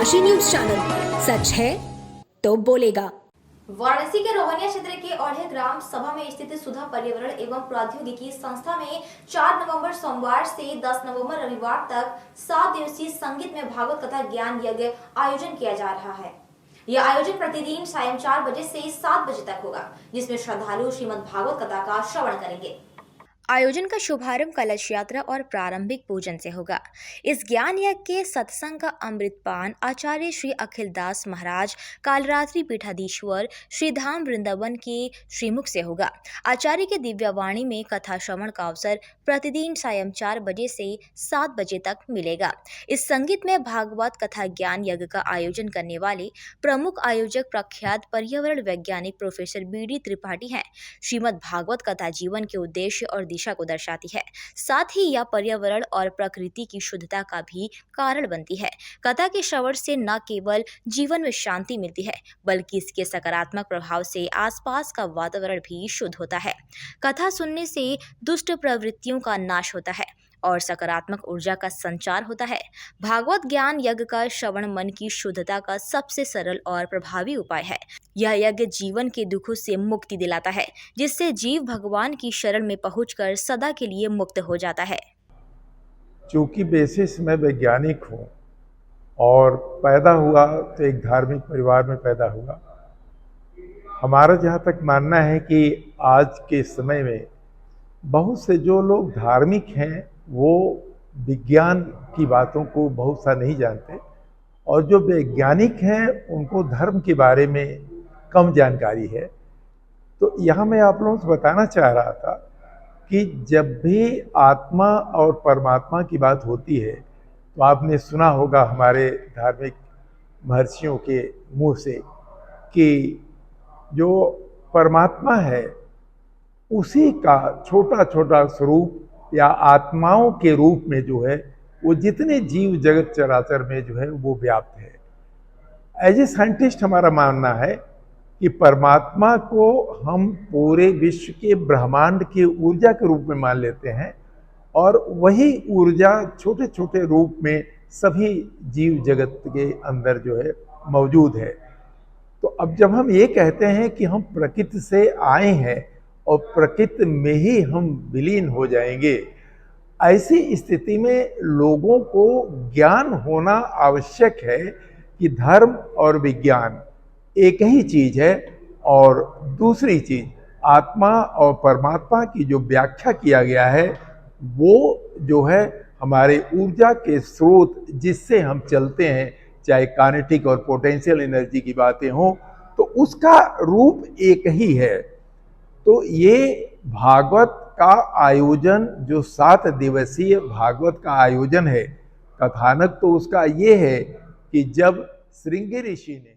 Kashi news channel, सच है तो बोलेगा। वाराणसी के रोहनिया क्षेत्र के औढ़े ग्राम सभा में स्थित सुधा पर्यावरण एवं प्रौद्योगिकी संस्था में 4 नवंबर सोमवार से 10 नवंबर रविवार तक 7 दिवसीय संगीत में भागवत कथा ज्ञान यज्ञ आयोजन किया जा रहा है। यह आयोजन प्रतिदिन सायं 4 बजे से 7 बजे तक होगा, जिसमें श्रद्धालु श्रीमद् भागवत कथा का श्रवण करेंगे। आयोजन का शुभारंभ कलश यात्रा और प्रारंभिक पूजन से होगा। इस ज्ञान यज्ञ के सत्संग का अमृतपान आचार्य श्री अखिल दास महाराज कालरात्रि पीठाधीश्वर श्री धाम वृंदावन के श्रीमुख से होगा। आचार्य के दिव्यवाणी में कथा श्रवण का अवसर प्रतिदिन सायं 4 बजे से 7 बजे तक मिलेगा। इस संगीत में भागवत कथा ज्ञान यज्ञ का आयोजन करने वाले प्रमुख आयोजक प्रख्यात पर्यावरण वैज्ञानिक प्रोफेसर BD त्रिपाठी हैं। श्रीमद् भागवत कथा जीवन के उद्देश्य और दिशा को दर्शाती है, साथ ही यह पर्यावरण और प्रकृति की शुद्धता का भी कारण बनती है। कथा के श्रवण से न केवल जीवन में शांति मिलती है, बल्कि इसके सकारात्मक प्रभाव से आसपास का वातावरण भी शुद्ध होता है। कथा सुनने से दुष्ट प्रवृत्तियों का नाश होता है और सकारात्मक ऊर्जा का संचार होता है। भागवत ज्ञान यज्ञ का श्रवण मन की शुद्धता का सबसे सरल और प्रभावी उपाय है। यह यज्ञ जीवन के दुखों से मुक्ति दिलाता है, जिससे जीव भगवान की शरण में पहुंचकर सदा के लिए मुक्त हो जाता है। चूंकि बेसिस में वैज्ञानिक हूँ और पैदा हुआ तो एक धार्मिक परिवार में पैदा हुआ। हमारा जहाँ तक मानना है कि आज के समय में बहुत से जो लोग धार्मिक हैं वो विज्ञान की बातों को बहुत सा नहीं जानते, और जो वैज्ञानिक हैं उनको धर्म के बारे में कम जानकारी है। तो यहाँ मैं आप लोगों से बताना चाह रहा था कि जब भी आत्मा और परमात्मा की बात होती है तो आपने सुना होगा हमारे धार्मिक महर्षियों के मुंह से कि जो परमात्मा है उसी का छोटा छोटा स्वरूप या आत्माओं के रूप में जो है वो जितने जीव जगत चराचर में जो है वो व्याप्त है। एज ए साइंटिस्ट हमारा मानना है कि परमात्मा को हम पूरे विश्व के ब्रह्मांड की ऊर्जा के रूप में मान लेते हैं, और वही ऊर्जा छोटे छोटे रूप में सभी जीव जगत के अंदर जो है मौजूद है। तो अब जब हम ये कहते हैं कि हम प्रकृति से आए हैं और प्रकृति में ही हम विलीन हो जाएंगे, ऐसी स्थिति में लोगों को ज्ञान होना आवश्यक है कि धर्म और विज्ञान एक ही चीज है, और दूसरी चीज आत्मा और परमात्मा की जो व्याख्या किया गया है वो जो है हमारे ऊर्जा के स्रोत जिससे हम चलते हैं, चाहे काइनेटिक और पोटेंशियल एनर्जी की बातें हों, तो उसका रूप एक ही है। तो ये भागवत का आयोजन जो 7 दिवसीय भागवत का आयोजन है, कथानक तो उसका ये है कि जब श्रृंगी ऋषि ने